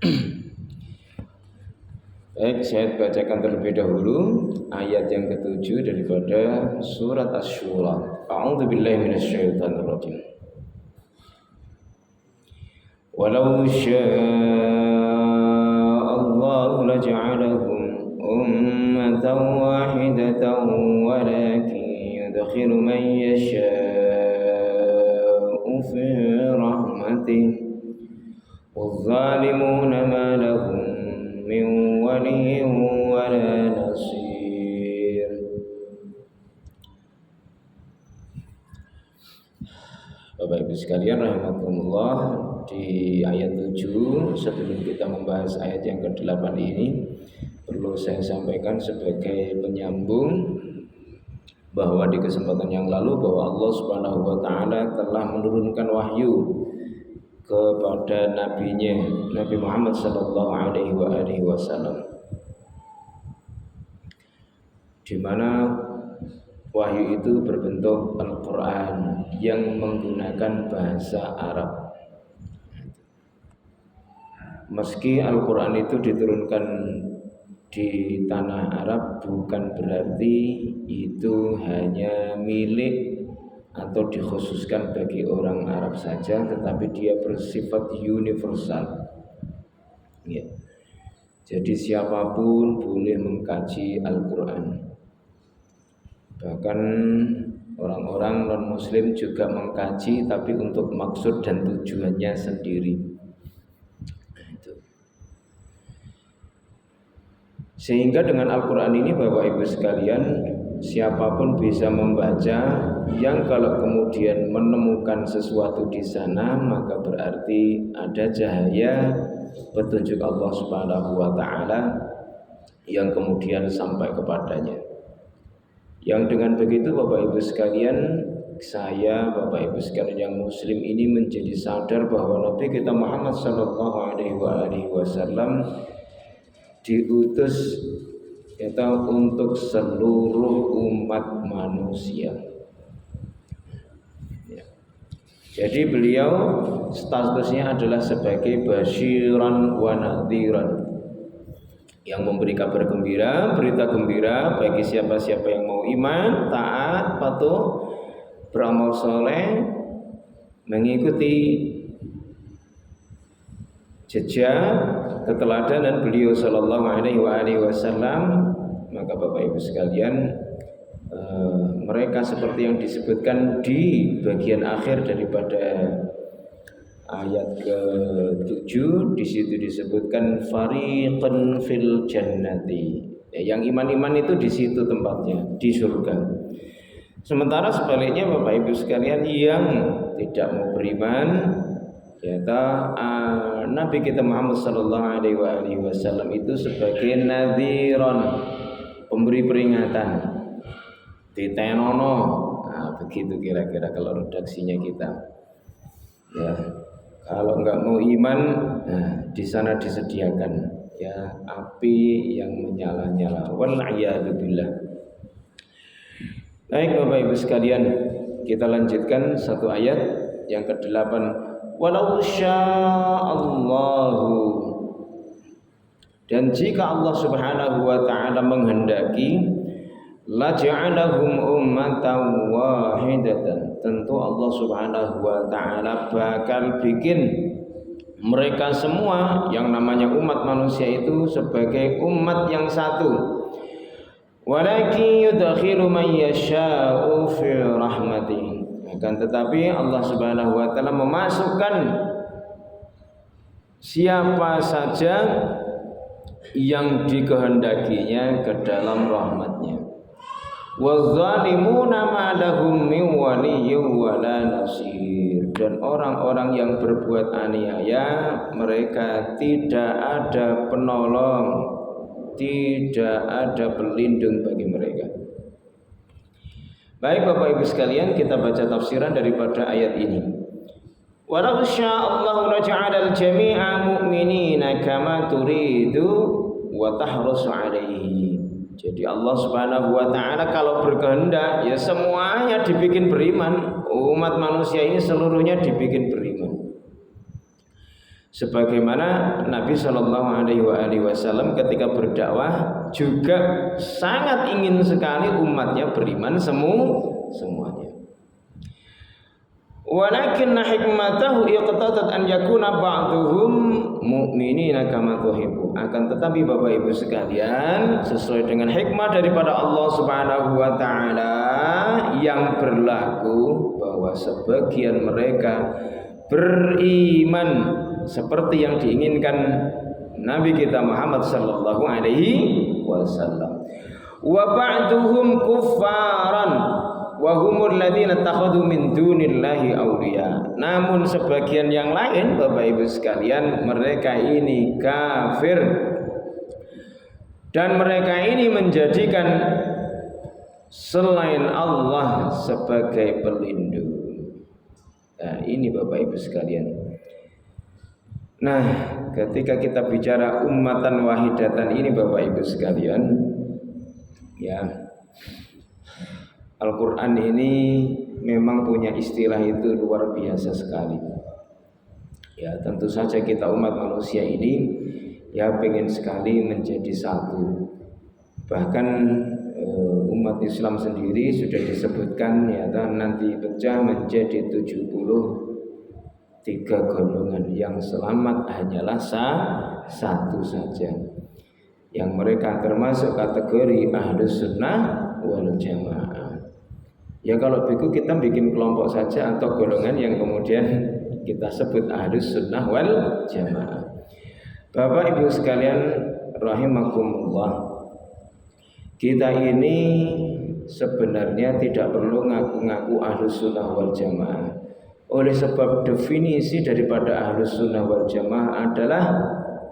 Baik, saya bacakan terlebih dahulu ayat yang ketujuh daripada surat Asy-Syura. A'udzubillahi minasyaitonirrajim. Walau syaa'a laja'alahum ummatan wahidatan walakin yudkhilu man yasha'u fi rahmatihi والظالمون ما لهم من ولي ولا نصير. Bapak Ibu sekalian rahimakumullah, di ayat 7 sebelum kita membahas ayat yang ke-8 ini perlu saya sampaikan sebagai penyambung bahwa di kesempatan yang lalu bahwa Allah Subhanahu wa taala telah menurunkan wahyu kepada nabinya Nabi Muhammad sallallahu alaihi wasallam, di mana wahyu itu berbentuk Al-Qur'an yang menggunakan bahasa Arab. Meski Al-Qur'an itu diturunkan di tanah Arab, bukan berarti itu hanya milik atau dikhususkan bagi orang Arab saja, tetapi dia bersifat universal. Ya. Jadi siapapun boleh mengkaji Al-Quran. Bahkan orang-orang non-Muslim juga mengkaji, tapi untuk maksud dan tujuannya sendiri. Sehingga dengan Al-Quran ini Bapak Ibu sekalian, siapapun bisa membaca, yang kalau kemudian menemukan sesuatu di sana maka berarti ada cahaya petunjuk Allah Subhanahu wa taala yang kemudian sampai kepadanya. Yang dengan begitu Bapak Ibu sekalian, saya Bapak Ibu sekalian yang muslim ini menjadi sadar bahwa Nabi kita Muhammad sallallahu alaihi wasallam diutus itu untuk seluruh umat manusia. Ya. Jadi beliau statusnya adalah sebagai basyiran wa nadhiran, yang memberi kabar gembira, berita gembira bagi siapa-siapa yang mau iman, taat, patuh, beramal soleh, mengikuti jejak keteladanan beliau sallallahu alaihi wasallam. Maka Bapak Ibu sekalian, mereka seperti yang disebutkan di bagian akhir daripada ayat ke-7, di situ disebutkan fariqan fil jannati. Ya, yang iman-iman itu di situ tempatnya, di surga. Sementara sebaliknya Bapak Ibu sekalian yang tidak mau beriman, yaitu Nabi kita Muhammad sallallahu alaihi wasallam itu sebagai nadhiran, pemberi peringatan, ditenono. Nah, begitu kira-kira kalau redaksinya kita. Ya, kalau enggak mau iman, nah, di sana disediakan ya api yang menyala-nyala. Wal-'iyadu billah. Baik Bapak Ibu sekalian, kita lanjutkan satu ayat yang ke-8. Walau sya'allahu, dan jika Allah Subhanahu wa taala menghendaki, la ja'alahum ummatan wahidatan, tentu Allah Subhanahu wa taala bakal bikin mereka semua yang namanya umat manusia itu sebagai umat yang satu. Walakin yudkhilu man yasha'u fi rahmatihi, akan tetapi Allah Subhanahu wa taala memasukkan siapa saja yang dikehendakinya ke dalam rahmatnya. Wadh-dhalimuna ma lahum min waliyyin wala nasir, dan orang-orang yang berbuat aniaya mereka tidak ada penolong, tidak ada pelindung bagi mereka. Baik Bapak Ibu sekalian, kita baca tafsiran daripada ayat ini. Walau sya'allahu laja'alal jami'a mu'minina kama turidu wa tahrusu alaihi. Jadi Allah Subhanahu wa taala kalau berkehendak ya semuanya dibikin beriman. Umat manusia ini seluruhnya dibikin beriman. Sebagaimana Nabi Shallallahu Alaihi Wasallam ketika berdakwah juga sangat ingin sekali umatnya beriman semuanya. Walakin hikmatahu iqtadat an yakuna ba'duhum mu'minina kama tuhibbu. Akan tetapi Bapak Ibu sekalian, sesuai dengan hikmah daripada Allah Subhanahu wa taala yang berlaku bahwa sebagian mereka beriman seperti yang diinginkan Nabi kita Muhammad sallallahu alaihi wasallam. Wa ba'duhum kuffaran wa humul ladzina takhadhu min dunillahi awliya. Namun sebagian yang lain Bapak Ibu sekalian, mereka ini kafir dan mereka ini menjadikan selain Allah sebagai pelindung. Nah, ini Bapak Ibu sekalian. Nah, ketika kita bicara ummatan wahidatan ini Bapak Ibu sekalian, ya, Al-Quran ini memang punya istilah itu luar biasa sekali. Ya, tentu saja kita umat manusia ini ya pengen sekali menjadi satu. Bahkan umat Islam sendiri sudah disebutkan ya nanti pecah menjadi 73 golongan, yang selamat hanyalah satu saja, yang mereka termasuk kategori Ahlus Sunnah wal Jamaah. Ya kalau begitu kita bikin kelompok saja atau golongan yang kemudian kita sebut Ahlus Sunnah wal Jamaah. Bapak Ibu sekalian rahimakumullah, kita ini sebenarnya tidak perlu ngaku-ngaku Ahlus Sunnah wal Jamaah. Oleh sebab definisi daripada Ahlus Sunnah wal Jamaah adalah,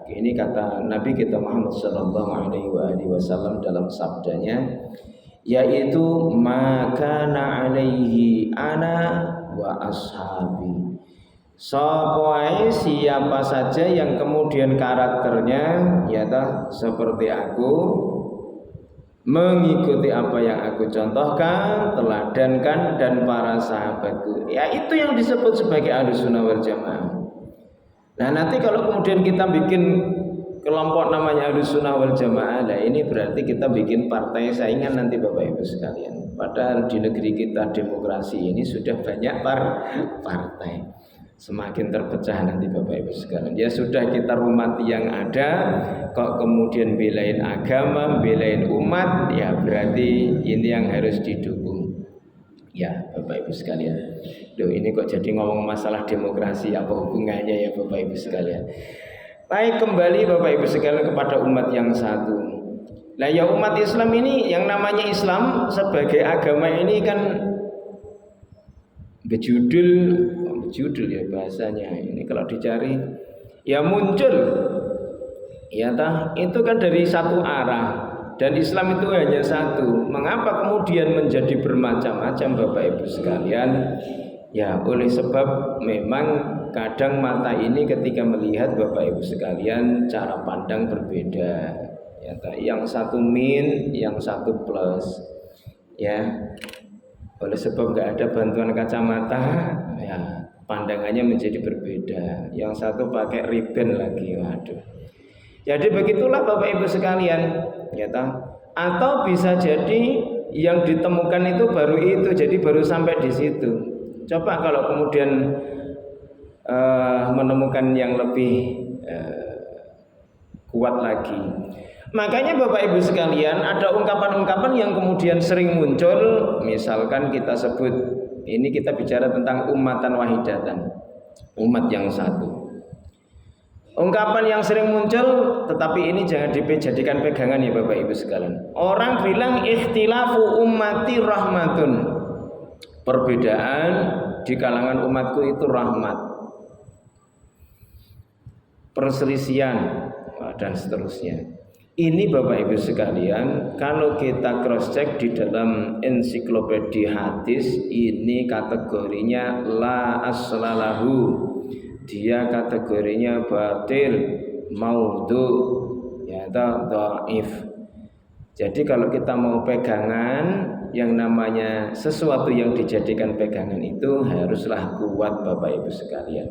ini kata Nabi kita Muhammad sallallahu alaihi wasallam dalam sabdanya, yaitu makana alaihi ana wa ashabi. Siapa saja yang kemudian karakternya yaitu seperti aku, mengikuti apa yang aku contohkan, teladankan, dan para sahabatku, ya itu yang disebut sebagai Ahlus Sunnah wal Jamaah. Nah nanti kalau kemudian kita bikin kelompok namanya Ahlus Sunnah wal Jamaah, nah ini berarti kita bikin partai saingan nanti Bapak Ibu sekalian. Padahal di negeri kita demokrasi ini sudah banyak partai. Semakin terpecah nanti Bapak Ibu sekalian. Ya sudah kita rumati yang ada, kok kemudian belain agama, belain umat, ya berarti ini yang harus didukung. Ya Bapak Ibu sekalian. Duh, ini kok jadi ngomong masalah demokrasi, apa hubungannya ya Bapak Ibu sekalian. Baik, kembali Bapak Ibu sekalian kepada umat yang satu. Nah ya umat Islam ini, yang namanya Islam sebagai agama ini kan berjudul ya bahasanya ini, kalau dicari ya muncul ya itu kan dari satu arah, dan Islam itu hanya satu. Mengapa kemudian menjadi bermacam-macam Bapak Ibu sekalian? Ya oleh sebab memang kadang mata ini ketika melihat Bapak Ibu sekalian cara pandang berbeda ya, yang satu min, yang satu plus ya. Oleh sebab nggak ada bantuan kacamata ya, pandangannya menjadi berbeda. Yang satu pakai ribbon lagi, waduh. Jadi begitulah Bapak Ibu sekalian, ya atau bisa jadi yang ditemukan itu baru itu, jadi baru sampai di situ. Coba kalau kemudian menemukan yang lebih kuat lagi. Makanya Bapak Ibu sekalian, ada ungkapan-ungkapan yang kemudian sering muncul. Misalkan kita sebut, ini kita bicara tentang ummatan wahidatan, umat yang satu. Ungkapan yang sering muncul, tetapi ini jangan dijadikan pegangan ya Bapak Ibu sekalian. Orang bilang ikhtilafu ummati rahmatun, perbedaan di kalangan umatku itu rahmat, perselisihan dan seterusnya. Ini Bapak Ibu sekalian, kalau kita cross check di dalam ensiklopedia hadis, ini kategorinya la aslalahu, dia kategorinya batil, maudhu, ya atau dhaif. Jadi kalau kita mau pegangan yang namanya sesuatu yang dijadikan pegangan itu haruslah kuat Bapak Ibu sekalian.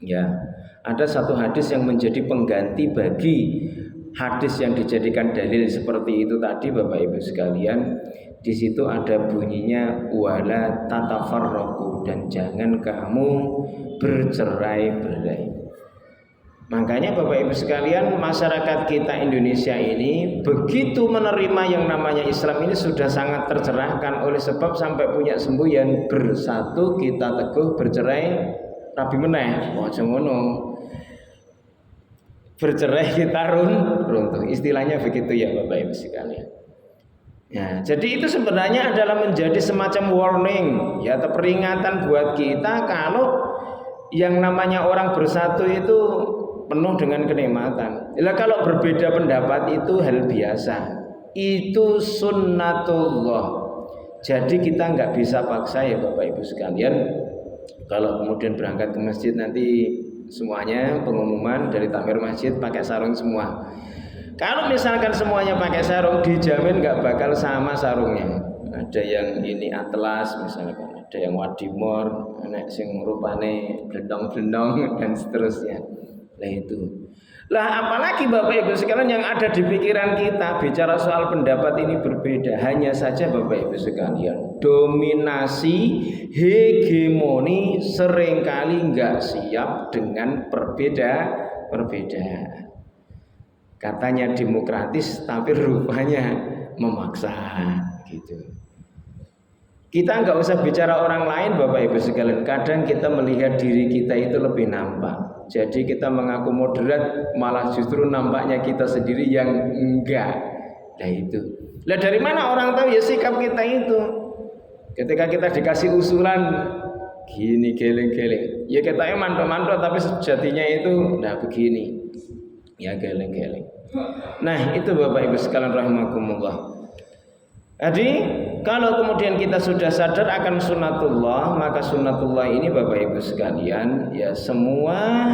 Ya, ada satu hadis yang menjadi pengganti bagi hadis yang dijadikan dalil seperti itu tadi, Bapak Ibu sekalian. Di situ ada bunyinya wala tatafarraqu, dan jangan kamu bercerai-berai. Makanya Bapak Ibu sekalian, masyarakat kita Indonesia ini begitu menerima yang namanya Islam ini sudah sangat tercerahkan, oleh sebab sampai punya semboyan bersatu kita teguh, bercerai rabi meneh. Ojo ngono. Bercerai kita runtuh. Istilahnya begitu ya Bapak Ibu sekalian. Ya, jadi itu sebenarnya adalah menjadi semacam warning ya, atau peringatan buat kita kalau yang namanya orang bersatu itu penuh dengan kenikmatan. Kalau berbeda pendapat itu hal biasa, itu sunnatullah. Jadi kita nggak bisa paksa ya Bapak Ibu sekalian. Kalau kemudian berangkat ke masjid nanti semuanya pengumuman dari takmir masjid pakai sarung semua. Kalau misalkan semuanya pakai sarung, dijamin nggak bakal sama sarungnya. Ada yang ini atlas misalkan, ada yang wadimor, anak sing rupane blendong-blendong dan seterusnya. Nah itu. Lah apalagi Bapak Ibu sekalian yang ada di pikiran kita bicara soal pendapat ini berbeda. Hanya saja Bapak Ibu sekalian, dominasi, hegemoni seringkali nggak siap dengan perbedaan. Katanya demokratis tapi rupanya memaksa gitu. Kita nggak usah bicara orang lain Bapak Ibu sekalian. Kadang kita melihat diri kita itu lebih nampak. Jadi kita mengaku moderat, malah justru nampaknya kita sendiri yang enggak. Nah itu. Lah dari mana orang tahu ya sikap kita itu? Ketika kita dikasih usulan gini geleng-geleng, ya kita manto-manto tapi sejatinya itu nah begini. Ya geleng-geleng. Nah itu Bapak Ibu sekalian rahimakumullah. Jadi kalau kemudian kita sudah sadar akan sunnatullah, maka sunnatullah ini Bapak Ibu sekalian ya semua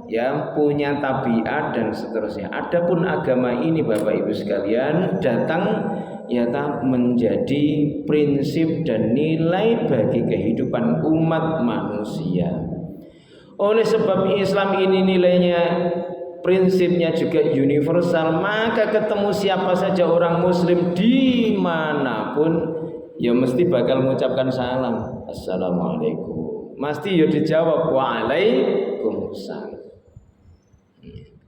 yang punya tabiat dan seterusnya. Adapun agama ini Bapak Ibu sekalian datang ya menjadi prinsip dan nilai bagi kehidupan umat manusia. Oleh sebab Islam ini nilainya, prinsipnya juga universal, maka ketemu siapa saja orang muslim dimanapun ya mesti bakal mengucapkan salam, assalamualaikum, mesti ya dijawab waalaikumsalam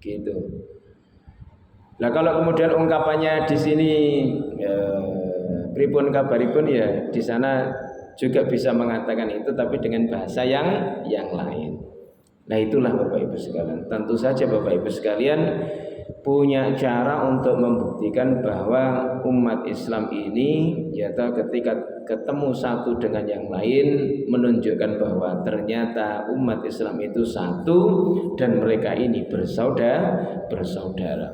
gitu. Nah kalau kemudian ungkapannya di sini pripun kabaripun ya di sana juga bisa mengatakan itu tapi dengan bahasa yang lain. Nah itulah Bapak Ibu sekalian. Tentu saja Bapak Ibu sekalian punya cara untuk membuktikan bahwa umat Islam ini ya ketika ketemu satu dengan yang lain menunjukkan bahwa ternyata umat Islam itu satu dan mereka ini bersaudara.